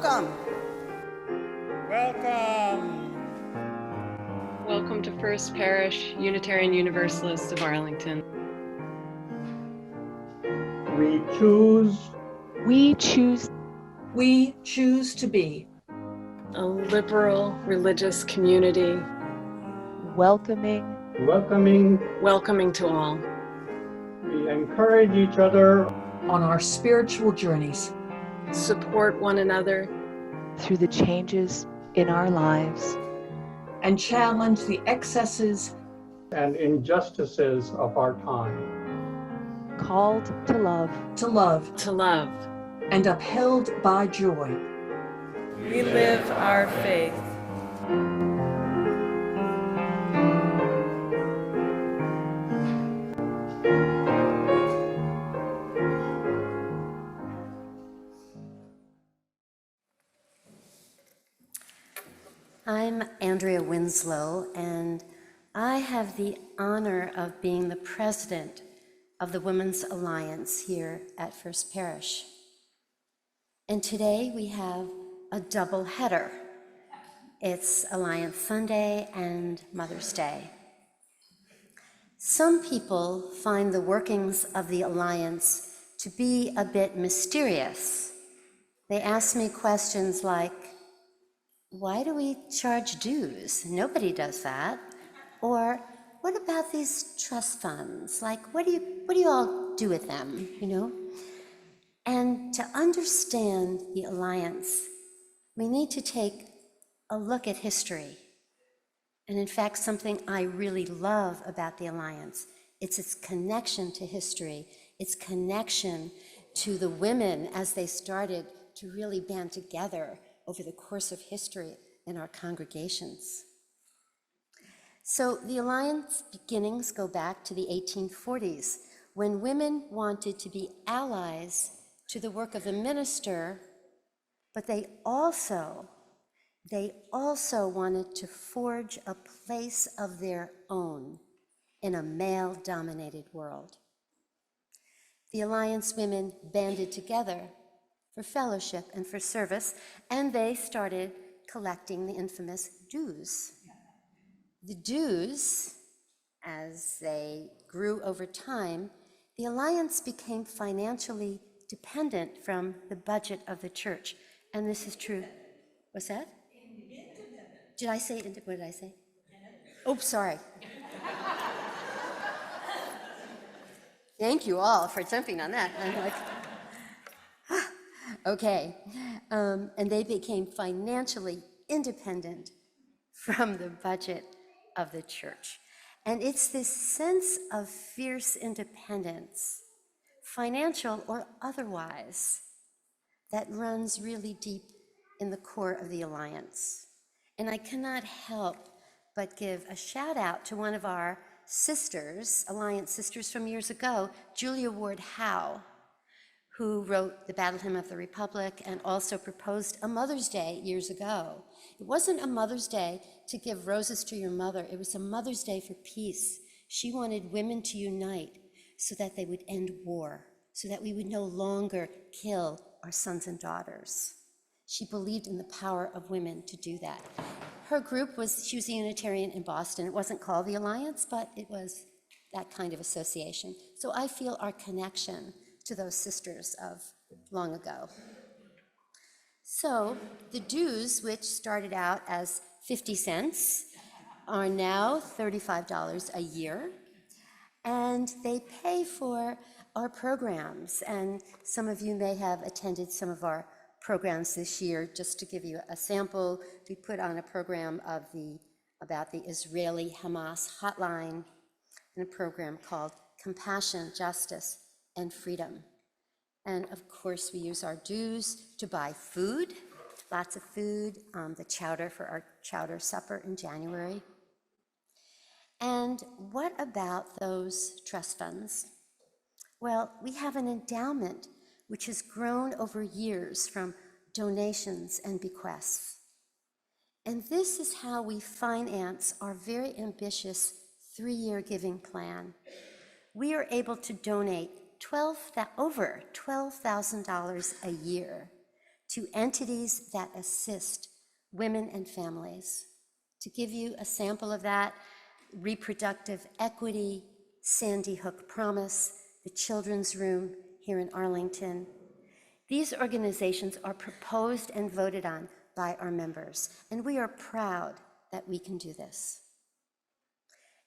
Welcome. Welcome. Welcome to First Parish Unitarian Universalists of Arlington. We choose. We choose. We choose to be A liberal religious community. Welcoming. Welcoming to all. We encourage each other on our spiritual journeys. Support one another through the changes in our lives. And challenge the excesses and injustices of our time. Called to love. To love. To love. And upheld by joy. We live our faith. I'm Andrea Winslow, and I have the honor of being the president of the Women's Alliance here at First Parish. And today we have a double header. It's Alliance Sunday and Mother's Day. Some people find the workings of the Alliance to be a bit mysterious. They ask me questions like, why do we charge dues? Nobody does that. Or what about these trust funds? Like, what do you all do with them, you know? And to understand the Alliance, we need to take a look at history. And in fact, something I really love about the Alliance, it's its connection to history, its connection to the women as they started to really band together over the course of history in our congregations. So the Alliance beginnings go back to the 1840s, when women wanted to be allies to the work of the minister, but they also wanted to forge a place of their own in a male-dominated world. The Alliance women banded together for fellowship and for service, and they started collecting the infamous dues. The dues, as they grew over time, the Alliance became financially dependent from the budget of the church. And this is true. What's that? Did I say, what did I say? Oh, sorry. Thank you all for jumping on that. I'm like, okay, and they became financially independent from the budget of the church. And it's this sense of fierce independence, financial or otherwise, that runs really deep in the core of the Alliance. And I cannot help but give a shout out to one of our sisters, Alliance sisters from years ago, Julia Ward Howe, who wrote the Battle Hymn of the Republic and also proposed a Mother's Day years ago. It wasn't a Mother's Day to give roses to your mother, it was a Mother's Day for peace. She wanted women to unite so that they would end war, so that we would no longer kill our sons and daughters. She believed in the power of women to do that. Her group she was a Unitarian in Boston. It wasn't called the Alliance, but it was that kind of association. So I feel our connection to those sisters of long ago. So the dues, which started out as 50 cents, are now $35 a year, and they pay for our programs. And some of you may have attended some of our programs this year. Just to give you a sample, we put on a program about the Israeli-Hamas hotline, and a program called Compassion, Justice, and Freedom. And of course, we use our dues to buy food, lots of food, the chowder for our chowder supper in January. And what about those trust funds? Well, we have an endowment which has grown over years from donations and bequests. And this is how we finance our very ambitious 3-year giving plan. We are able to donate over $12,000 a year to entities that assist women and families. To give you a sample of that, Reproductive Equity, Sandy Hook Promise, the Children's Room here in Arlington. These organizations are proposed and voted on by our members, and we are proud that we can do this.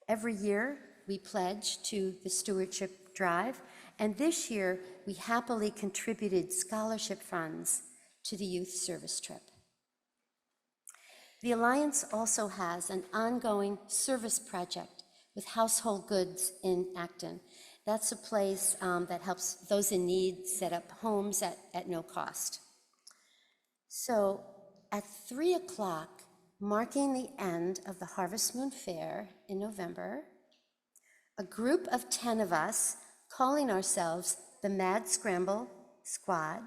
Every year, we pledge to the Stewardship Drive, and this year, we happily contributed scholarship funds to the youth service trip. The Alliance also has an ongoing service project with Household Goods in Acton. That's a place that helps those in need set up homes at no cost. So at 3 o'clock, marking the end of the Harvest Moon Fair in November, a group of 10 of us, calling ourselves the Mad Scramble Squad,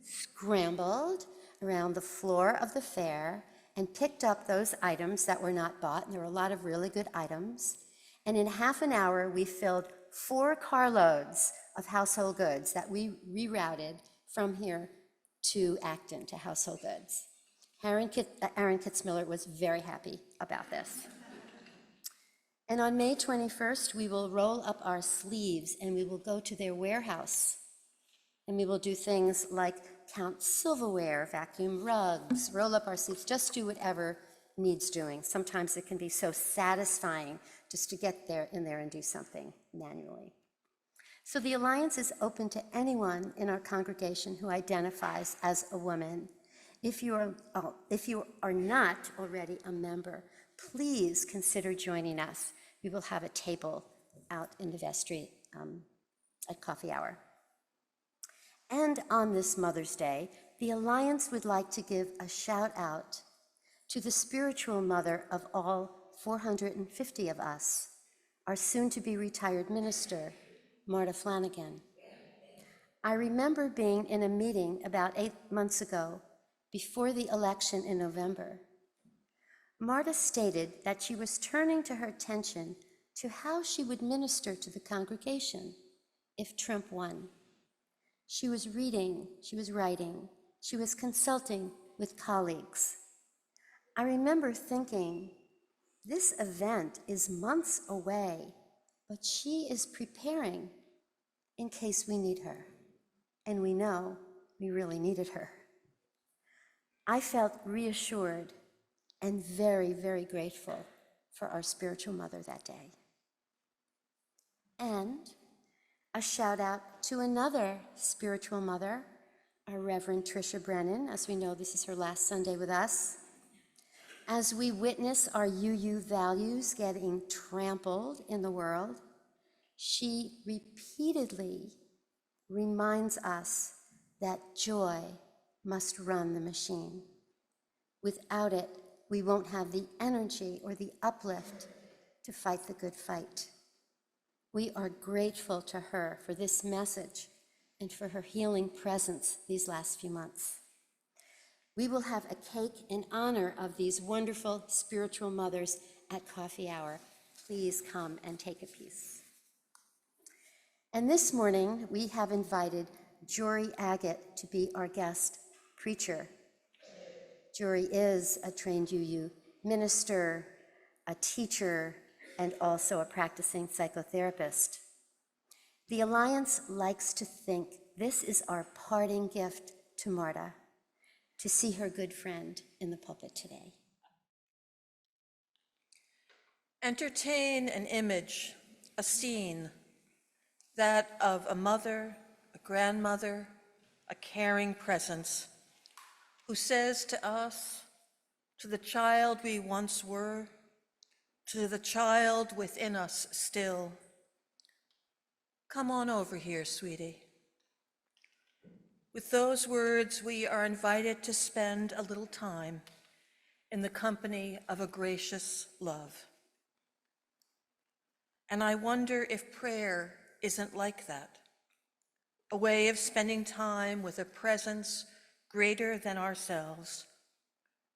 scrambled around the floor of the fair and picked up those items that were not bought, and there were a lot of really good items. And in half an hour, we filled 4 carloads of household goods that we rerouted from here to Acton to Household Goods. Aaron Kitzmiller was very happy about this. And on May 21st, we will roll up our sleeves and we will go to their warehouse. And we will do things like count silverware, vacuum rugs, roll up our sleeves, just do whatever needs doing. Sometimes it can be so satisfying just to get in there and do something manually. So the Alliance is open to anyone in our congregation who identifies as a woman. If you are not already a member, please consider joining us. We will have a table out in the vestry at coffee hour. And on this Mother's Day, the Alliance would like to give a shout out to the spiritual mother of all 450 of us, our soon-to-be retired minister, Marta Flanagan. I remember being in a meeting about 8 months ago, before the election in November. Marta stated that she was turning her attention to how she would minister to the congregation if Trump won. She was reading, she was writing, she was consulting with colleagues. I remember thinking, this event is months away, but she is preparing in case we need her. And we know we really needed her. I felt reassured and very, very grateful for our spiritual mother that day. And a shout out to another spiritual mother, our Reverend Tricia Brennan. As we know, this is her last Sunday with us. As we witness our UU values getting trampled in the world, she repeatedly reminds us that joy must run the machine. Without it, we won't have the energy or the uplift to fight the good fight. We are grateful to her for this message and for her healing presence these last few months. We will have a cake in honor of these wonderful spiritual mothers at coffee hour. Please come and take a piece. And this morning, we have invited Jory Agate to be our guest preacher. Jory is a trained UU minister, a teacher, and also a practicing psychotherapist. The Alliance likes to think this is our parting gift to Marta, to see her good friend in the pulpit today. Entertain an image, a scene, that of a mother, a grandmother, a caring presence, who says to us, to the child we once were, to the child within us still, come on over here, sweetie. With those words, we are invited to spend a little time in the company of a gracious love. And I wonder if prayer isn't like that, a way of spending time with a presence greater than ourselves,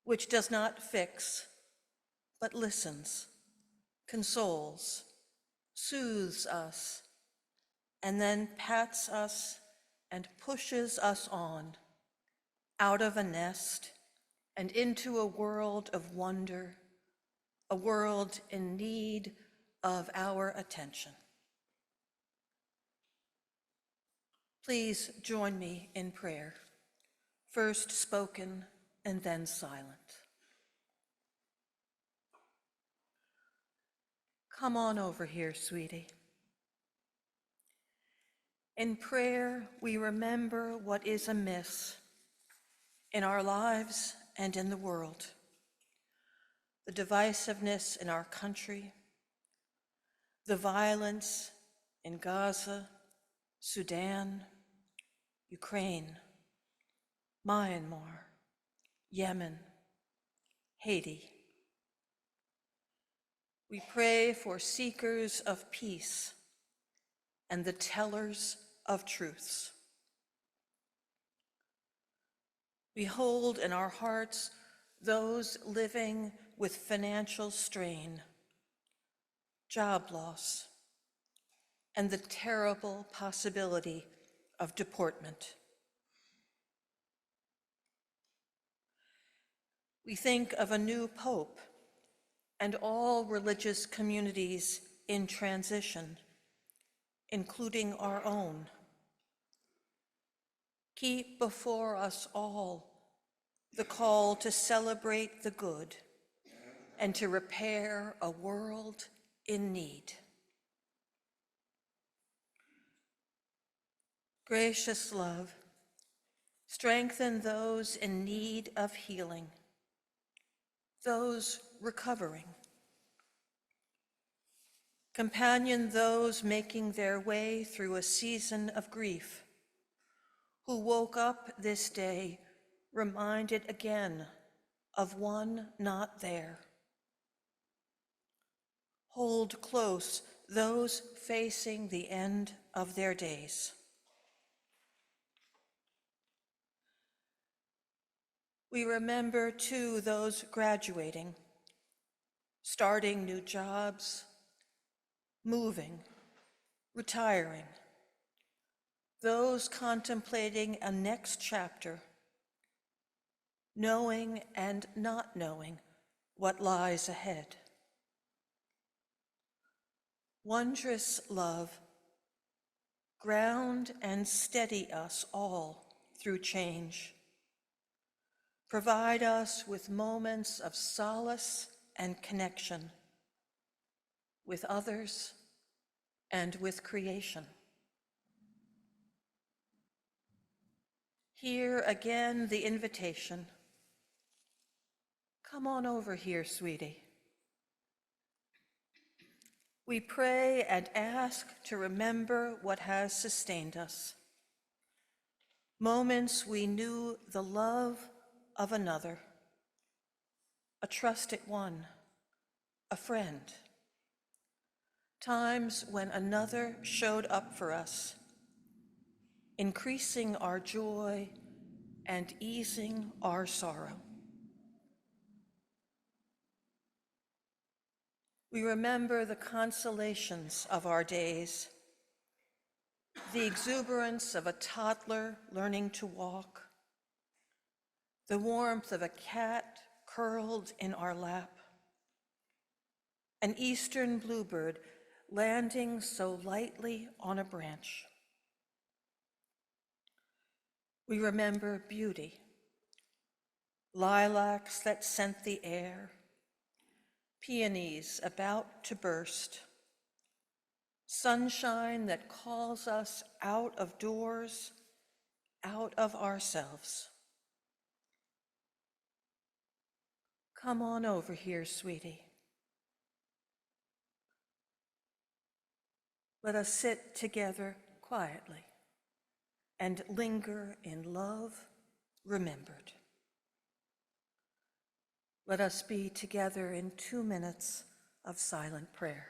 which does not fix, but listens, consoles, soothes us, and then pats us and pushes us on out of a nest and into a world of wonder, a world in need of our attention. Please join me in prayer, first spoken and then silent. Come on over here, sweetie. In prayer, we remember what is amiss in our lives and in the world, the divisiveness in our country, the violence in Gaza, Sudan, Ukraine, Myanmar, Yemen, Haiti. We pray for seekers of peace and the tellers of truths. We hold in our hearts those living with financial strain, job loss, and the terrible possibility of deportment. We think of a new pope and all religious communities in transition, including our own. Keep before us all the call to celebrate the good and to repair a world in need. Gracious love, strengthen those in need of healing, those recovering. Companion those making their way through a season of grief, who woke up this day reminded again of one not there. Hold close those facing the end of their days. We remember too those graduating, starting new jobs, moving, retiring, those contemplating a next chapter, knowing and not knowing what lies ahead. Wondrous love, ground and steady us all through change. Provide us with moments of solace and connection with others and with creation. Hear again the invitation. Come on over here, sweetie. We pray and ask to remember what has sustained us. Moments we knew the love of another, a trusted one, a friend. Times when another showed up for us, increasing our joy and easing our sorrow. We remember the consolations of our days, the exuberance of a toddler learning to walk, the warmth of a cat curled in our lap, an eastern bluebird landing so lightly on a branch. We remember beauty, lilacs that scent the air, peonies about to burst, sunshine that calls us out of doors, out of ourselves. Come on over here, sweetie. Let us sit together quietly and linger in love remembered. Let us be together in 2 minutes of silent prayer.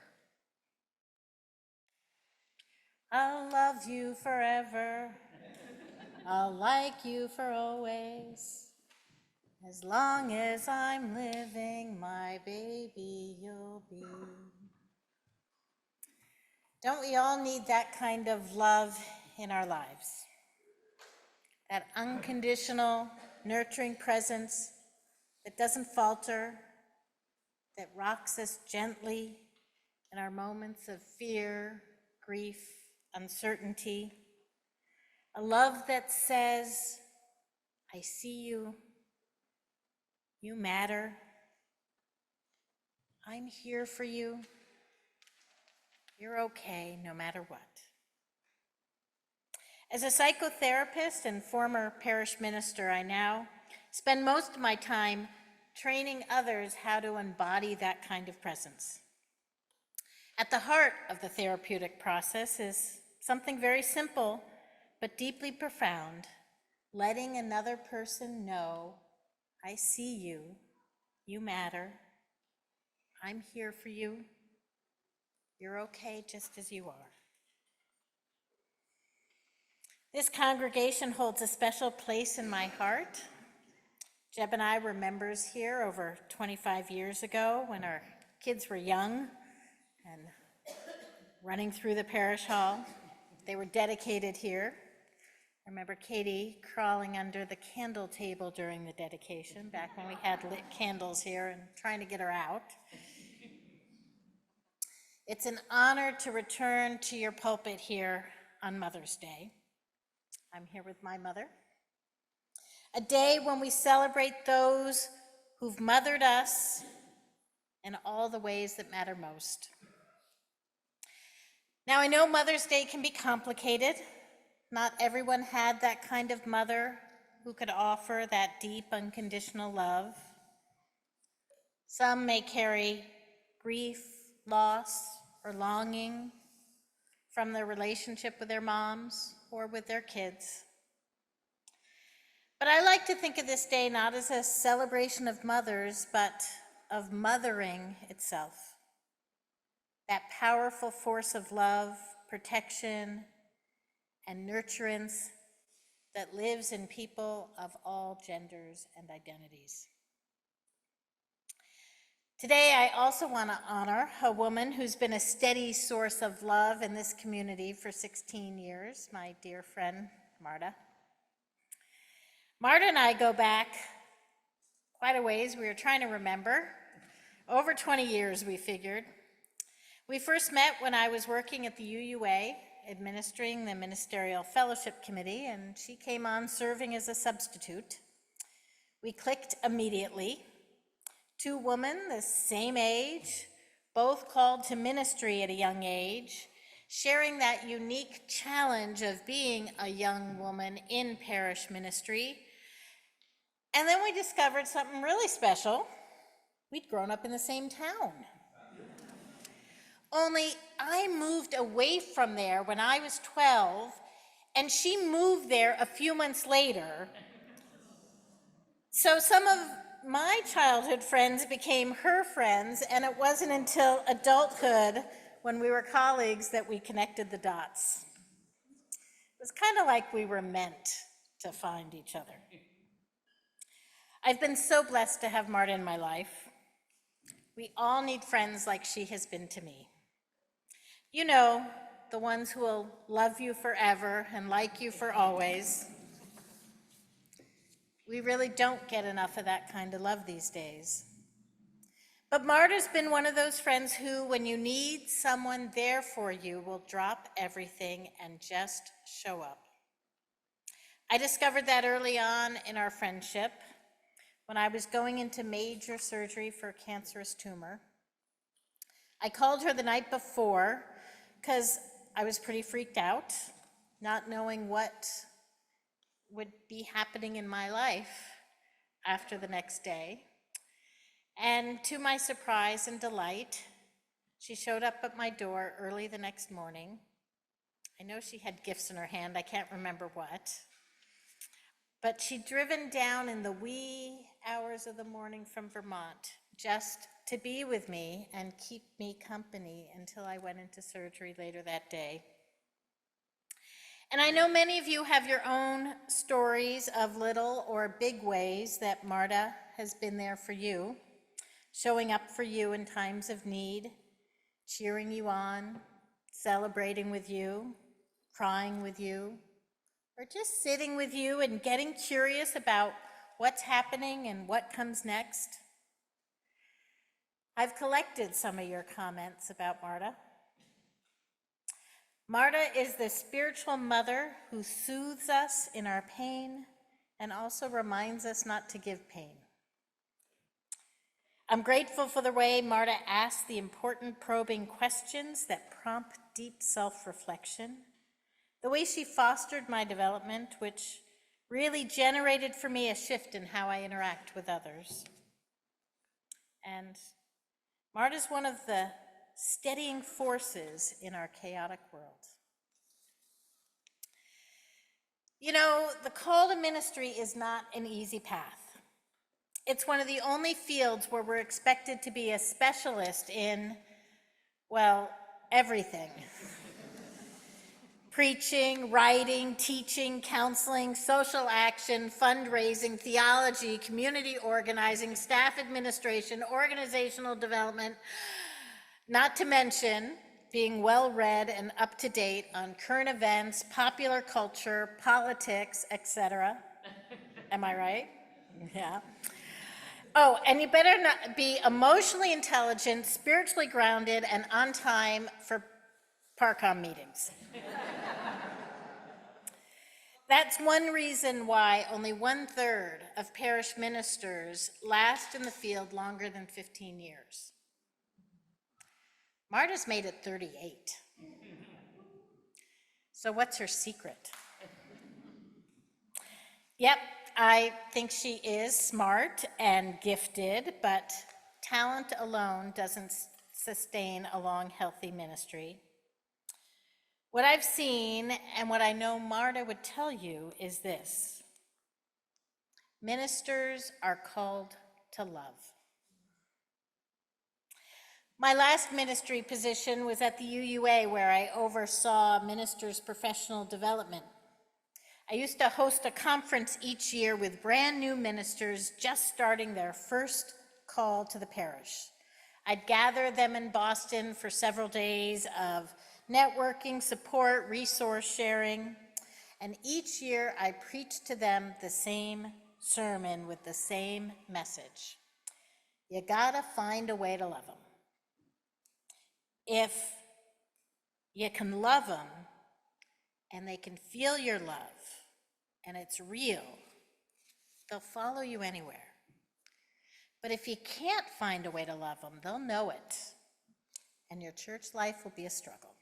I'll love you forever. I'll like you for always. As long as I'm living, my baby you'll be. Don't we all need that kind of love in our lives? That unconditional, nurturing presence that doesn't falter, that rocks us gently in our moments of fear, grief, uncertainty. A love that says, I see you, you matter, I'm here for you, you're okay no matter what. As a psychotherapist and former parish minister, I now spend most of my time training others how to embody that kind of presence. At the heart of the therapeutic process is something very simple but deeply profound, letting another person know, I see you, you matter, I'm here for you, you're okay just as you are. This congregation holds a special place in my heart. Jeb and I were members here over 25 years ago when our kids were young and running through the parish hall. They were dedicated here. I remember Katie crawling under the candle table during the dedication, back when we had lit candles here, and trying to get her out. It's an honor to return to your pulpit here on Mother's Day. I'm here with my mother. A day when we celebrate those who've mothered us in all the ways that matter most. Now, I know Mother's Day can be complicated. Not everyone had that kind of mother who could offer that deep, unconditional love. Some may carry grief, loss, or longing from their relationship with their moms or with their kids. But I like to think of this day not as a celebration of mothers, but of mothering itself. That powerful force of love, protection, and nurturance that lives in people of all genders and identities. Today, I also want to honor a woman who's been a steady source of love in this community for 16 years, my dear friend, Marta. Marta and I go back quite a ways. We were trying to remember. Over 20 years, we figured. We first met when I was working at the UUA, administering the Ministerial Fellowship Committee, and she came on serving as a substitute. We clicked immediately. Two women, the same age, both called to ministry at a young age, sharing that unique challenge of being a young woman in parish ministry. And then we discovered something really special. We'd grown up in the same town. Only I moved away from there when I was 12, and she moved there a few months later. So some of my childhood friends became her friends, and it wasn't until adulthood, when we were colleagues, that we connected the dots. It was kind of like we were meant to find each other. I've been so blessed to have Marta in my life. We all need friends like she has been to me. You know, the ones who will love you forever and like you for always. We really don't get enough of that kind of love these days. But Marta's been one of those friends who, when you need someone there for you, will drop everything and just show up. I discovered that early on in our friendship when I was going into major surgery for a cancerous tumor. I called her the night before because I was pretty freaked out, not knowing what would be happening in my life after the next day. And to my surprise and delight, she showed up at my door early the next morning. I know she had gifts in her hand, I can't remember what. But she'd driven down in the wee hours of the morning from Vermont just to be with me and keep me company until I went into surgery later that day. And I know many of you have your own stories of little or big ways that Marta has been there for you, showing up for you in times of need, cheering you on, celebrating with you, crying with you, or just sitting with you and getting curious about what's happening and what comes next? I've collected some of your comments about Marta. Marta is the spiritual mother who soothes us in our pain and also reminds us not to give pain. I'm grateful for the way Marta asks the important probing questions that prompt deep self-reflection, the way she fostered my development, which really generated for me a shift in how I interact with others. And Marta's one of the steadying forces in our chaotic world. You know, the call to ministry is not an easy path. It's one of the only fields where we're expected to be a specialist in, well, everything. Preaching, writing, teaching, counseling, social action, fundraising, theology, community organizing, staff administration, organizational development, not to mention being well-read and up-to-date on current events, popular culture, politics, etc. Am I right? Yeah. Oh, and you better not be emotionally intelligent, spiritually grounded, and on time for Parcom meetings. That's one reason why only 1/3 of parish ministers last in the field longer than 15 years. Marta's made it 38. So what's her secret? Yep, I think she is smart and gifted, but talent alone doesn't sustain a long, healthy ministry. What I've seen and what I know Marta would tell you is this: ministers are called to love. My last ministry position was at the UUA, where I oversaw ministers' professional development. I used to host a conference each year with brand new ministers just starting their first call to the parish. I'd gather them in Boston for several days of networking, support, resource sharing, and each year I preached to them the same sermon with the same message. You gotta find a way to love them. If you can love them and they can feel your love and it's real, they'll follow you anywhere. But if you can't find a way to love them, they'll know it, and your church life will be a struggle.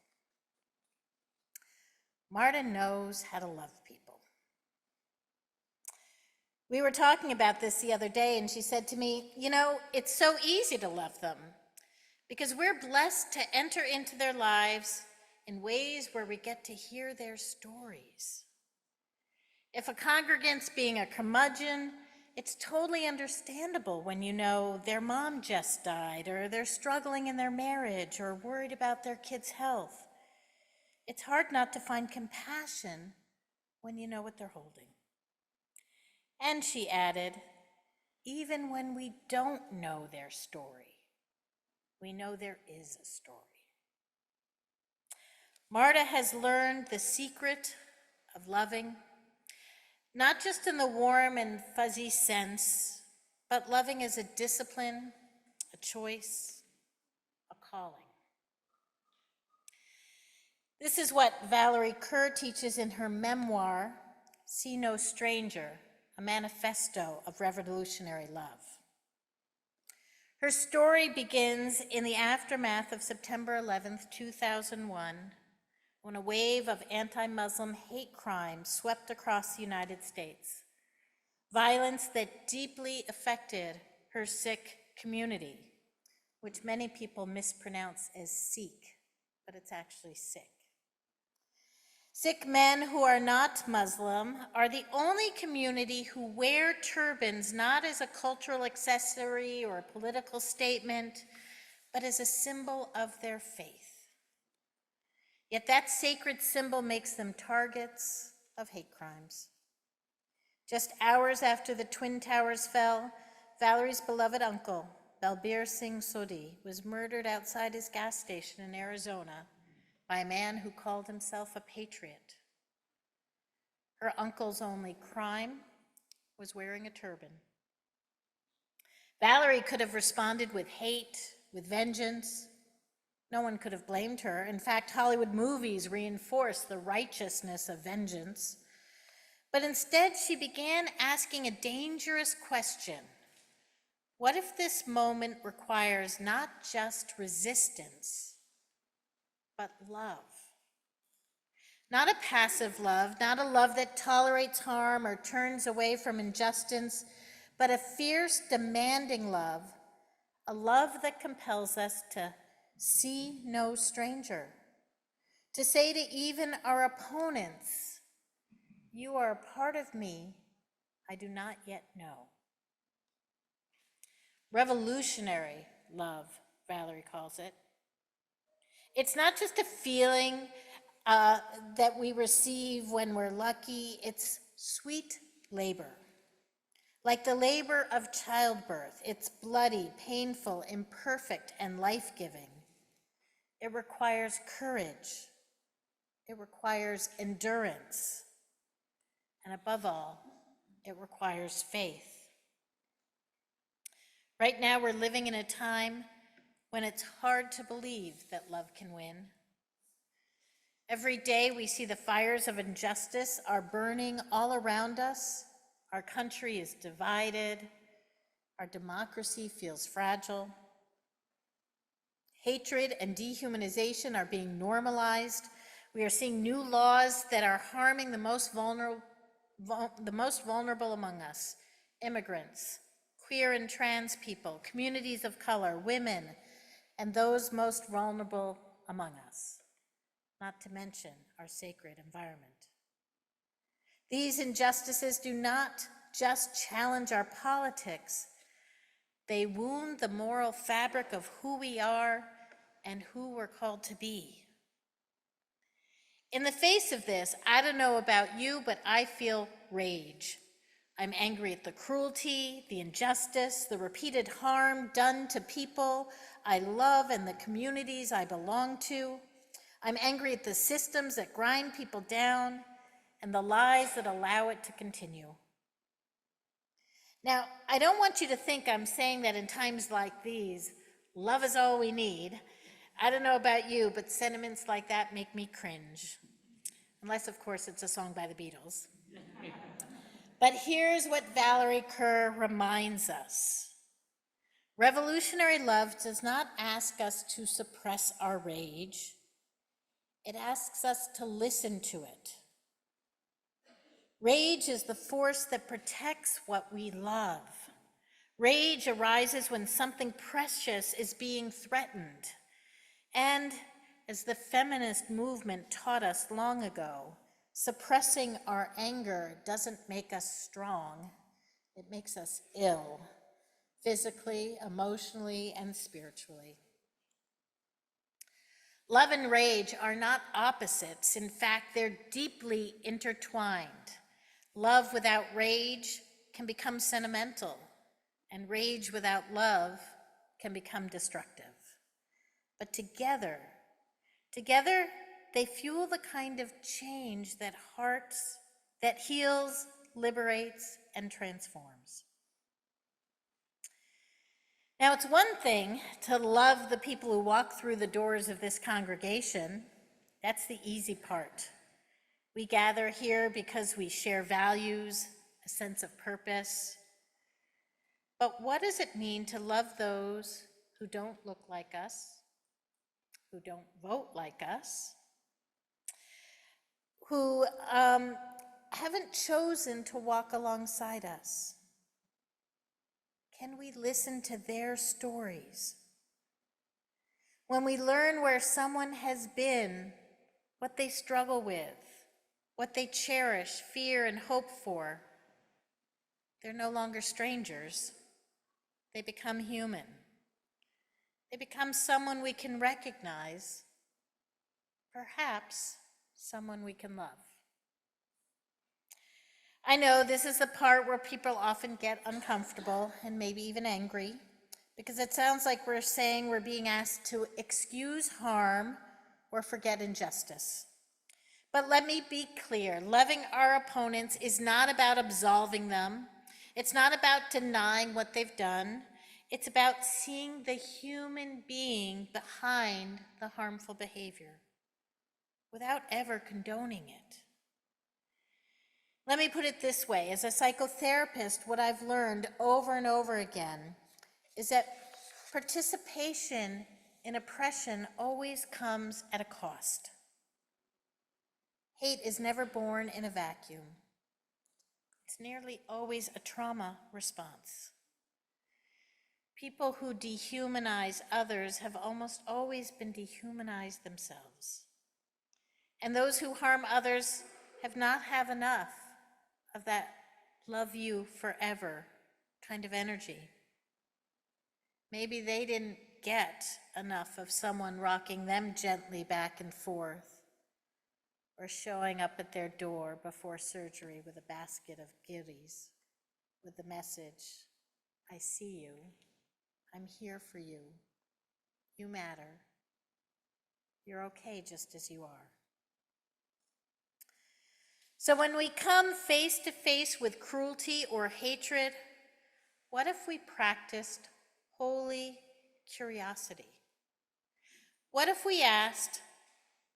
Marta knows how to love people. We were talking about this the other day, and she said to me, you know, it's so easy to love them because we're blessed to enter into their lives in ways where we get to hear their stories. If a congregant's being a curmudgeon, it's totally understandable when you know their mom just died, or they're struggling in their marriage, or worried about their kid's health. It's hard not to find compassion when you know what they're holding. And she added, even when we don't know their story, we know there is a story. Marta has learned the secret of loving, not just in the warm and fuzzy sense, but loving as a discipline, a choice, a calling. This is what Valerie Kerr teaches in her memoir, See No Stranger, a manifesto of revolutionary love. Her story begins in the aftermath of September 11th, 2001, when a wave of anti-Muslim hate crime swept across the United States. Violence that deeply affected her Sikh community, which many people mispronounce as Sikh, but it's actually Sikh. Sikh men who are not Muslim are the only community who wear turbans not as a cultural accessory or a political statement, but as a symbol of their faith. Yet that sacred symbol makes them targets of hate crimes. Just hours after the Twin Towers fell, Valerie's beloved uncle, Balbir Singh Sodhi, was murdered outside his gas station in Arizona by a man who called himself a patriot. Her uncle's only crime was wearing a turban. Valerie could have responded with hate, with vengeance. No one could have blamed her. In fact, Hollywood movies reinforce the righteousness of vengeance. But instead, she began asking a dangerous question. What if this moment requires not just resistance, but love? Not a passive love, not a love that tolerates harm or turns away from injustice, but a fierce, demanding love, a love that compels us to see no stranger, to say to even our opponents, "You are a part of me I do not yet know." Revolutionary love, Valerie calls it. It's not just a feeling that we receive when we're lucky, it's sweet labor. Like the labor of childbirth, it's bloody, painful, imperfect, and life-giving. It requires courage. It requires endurance. And above all, it requires faith. Right now, we're living in a time when it's hard to believe that love can win. Every day we see the fires of injustice are burning all around us. Our country is divided. Our democracy feels fragile. Hatred and dehumanization are being normalized. We are seeing new laws that are harming the most vulnerable among us: immigrants, queer and trans people, communities of color, women, and those most vulnerable among us, not to mention our sacred environment. These injustices do not just challenge our politics, they wound the moral fabric of who we are and who we're called to be. In the face of this, I don't know about you, but I feel rage. I'm angry at the cruelty, the injustice, the repeated harm done to people I love and the communities I belong to. I'm angry at the systems that grind people down and the lies that allow it to continue. Now, I don't want you to think I'm saying that in times like these, love is all we need. I don't know about you, but sentiments like that make me cringe. Unless, of course, it's a song by the Beatles. But here's what Valerie Kerr reminds us. Revolutionary love does not ask us to suppress our rage. It asks us to listen to it. Rage is the force that protects what we love. Rage arises when something precious is being threatened. And as the feminist movement taught us long ago, suppressing our anger doesn't make us strong, it makes us ill, physically, emotionally, and spiritually. Love and rage are not opposites. In fact, they're deeply intertwined. Love without rage can become sentimental, and rage without love can become destructive. But together, they fuel the kind of change that heals, liberates, and transforms. Now, it's one thing to love the people who walk through the doors of this congregation. That's the easy part. We gather here because we share values, a sense of purpose. But what does it mean to love those who don't look like us, who don't vote like us, who haven't chosen to walk alongside us? Can we listen to their stories? When we learn where someone has been, what they struggle with, what they cherish, fear, and hope for, they're no longer strangers. They become human. They become someone we can recognize, perhaps someone we can love. I know this is the part where people often get uncomfortable and maybe even angry, because it sounds like we're saying we're being asked to excuse harm or forget injustice. But let me be clear, loving our opponents is not about absolving them It's not about denying what they've done. It's about seeing the human being behind the harmful behavior without ever condoning it. Let me put it this way. As a psychotherapist, what I've learned over and over again is that participation in oppression always comes at a cost. Hate is never born in a vacuum. It's nearly always a trauma response. People who dehumanize others have almost always been dehumanized themselves. And those who harm others have not had enough of that love you forever kind of energy. Maybe they didn't get enough of someone rocking them gently back and forth, or showing up at their door before surgery with a basket of goodies with the message, I see you, I'm here for you, you matter, you're okay just as you are. So when we come face to face with cruelty or hatred, what if we practiced holy curiosity? What if we asked,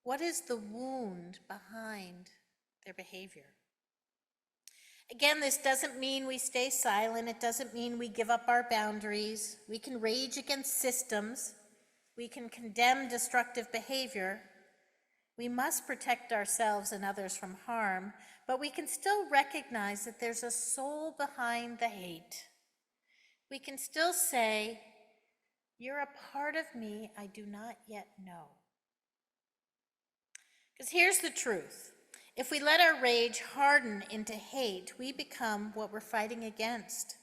what is the wound behind their behavior? Again, this doesn't mean we stay silent. It doesn't mean we give up our boundaries. We can rage against systems. We can condemn destructive behavior. We must protect ourselves and others from harm, but we can still recognize that there's a soul behind the hate. We can still say, you're a part of me I do not yet know. Because here's the truth. If we let our rage harden into hate, we become what we're fighting against.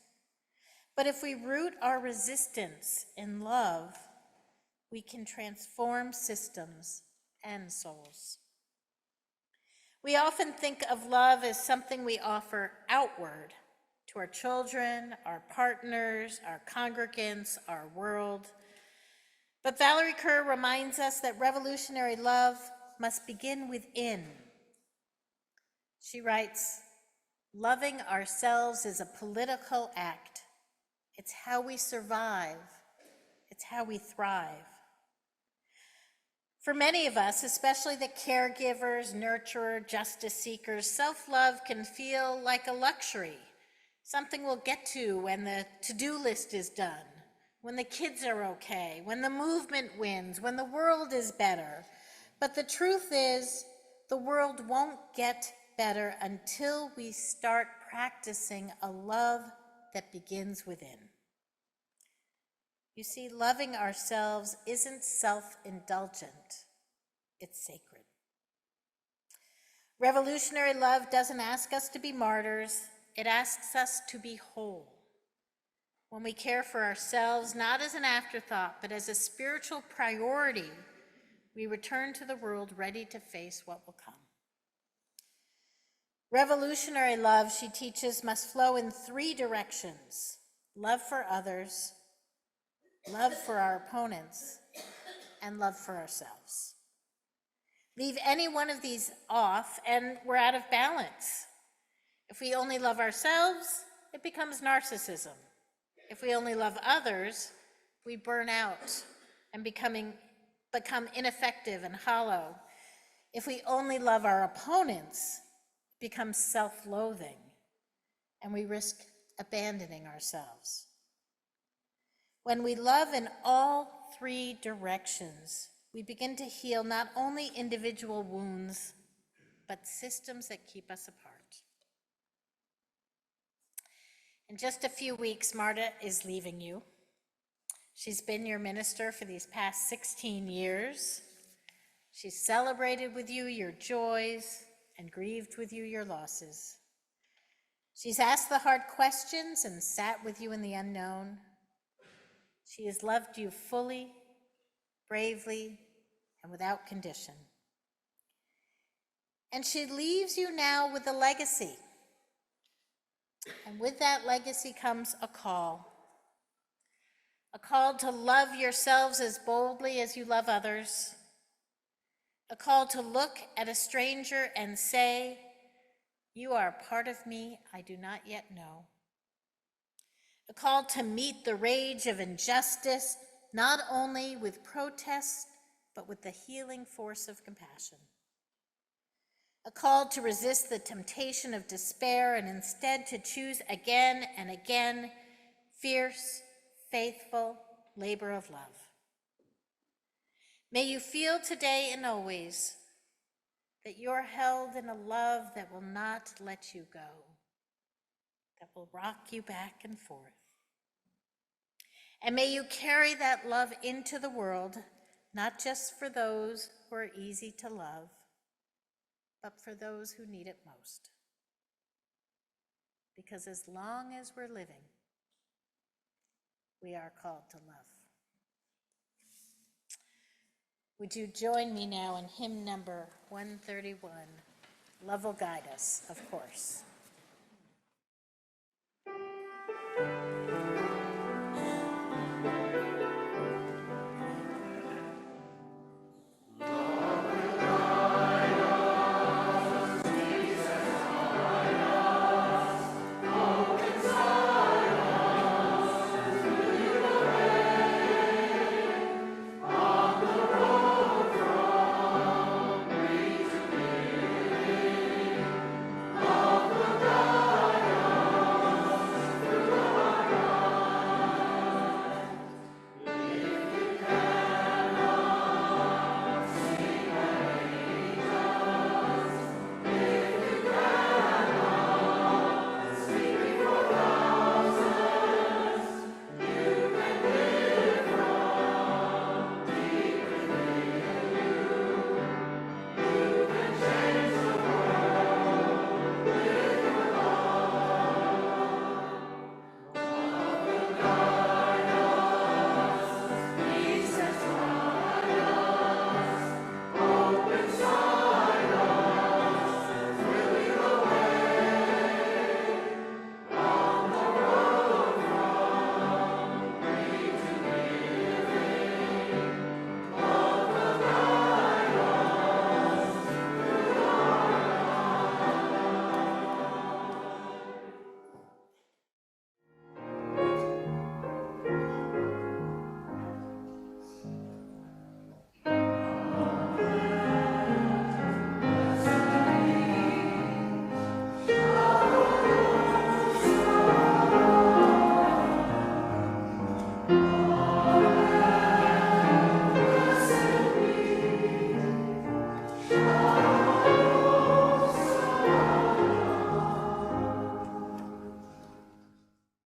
But if we root our resistance in love, we can transform systems and souls. We often think of love as something we offer outward to our children, our partners, our congregants, our world. But Valerie Kerr reminds us that revolutionary love must begin within. She writes, loving ourselves is a political act. It's how we survive. It's how we thrive. For many of us, especially the caregivers, nurturer, justice seekers, self-love can feel like a luxury, something we'll get to when the to-do list is done, when the kids are okay, when the movement wins, when the world is better. But the truth is, the world won't get better until we start practicing a love that begins within. You see, loving ourselves isn't self-indulgent, it's sacred. Revolutionary love doesn't ask us to be martyrs, it asks us to be whole. When we care for ourselves, not as an afterthought, but as a spiritual priority, we return to the world ready to face what will come. Revolutionary love, she teaches, must flow in three directions: love for others, love for our opponents, and love for ourselves. Leave any one of these off and we're out of balance. If we only love ourselves, it becomes narcissism. If we only love others, we burn out and become ineffective and hollow. If we only love our opponents, it becomes self-loathing, and we risk abandoning ourselves. When we love in all three directions, we begin to heal not only individual wounds, but systems that keep us apart. In just a few weeks, Marta is leaving you. She's been your minister for these past 16 years. She's celebrated with you your joys and grieved with you your losses. She's asked the hard questions and sat with you in the unknown. She has loved you fully, bravely, and without condition. And she leaves you now with a legacy. And with that legacy comes a call to love yourselves as boldly as you love others, a call to look at a stranger and say, you are part of me I do not yet know. a call to meet the rage of injustice, not only with protest, but with the healing force of compassion. A call to resist the temptation of despair and instead to choose again and again fierce, faithful labor of love. May you feel today and always that you're held in a love that will not let you go, that will rock you back and forth. And may you carry that love into the world, not just for those who are easy to love, but for those who need it most. Because as long as we're living, we are called to love. Would you join me now in hymn number 131, Love Will Guide Us, of course.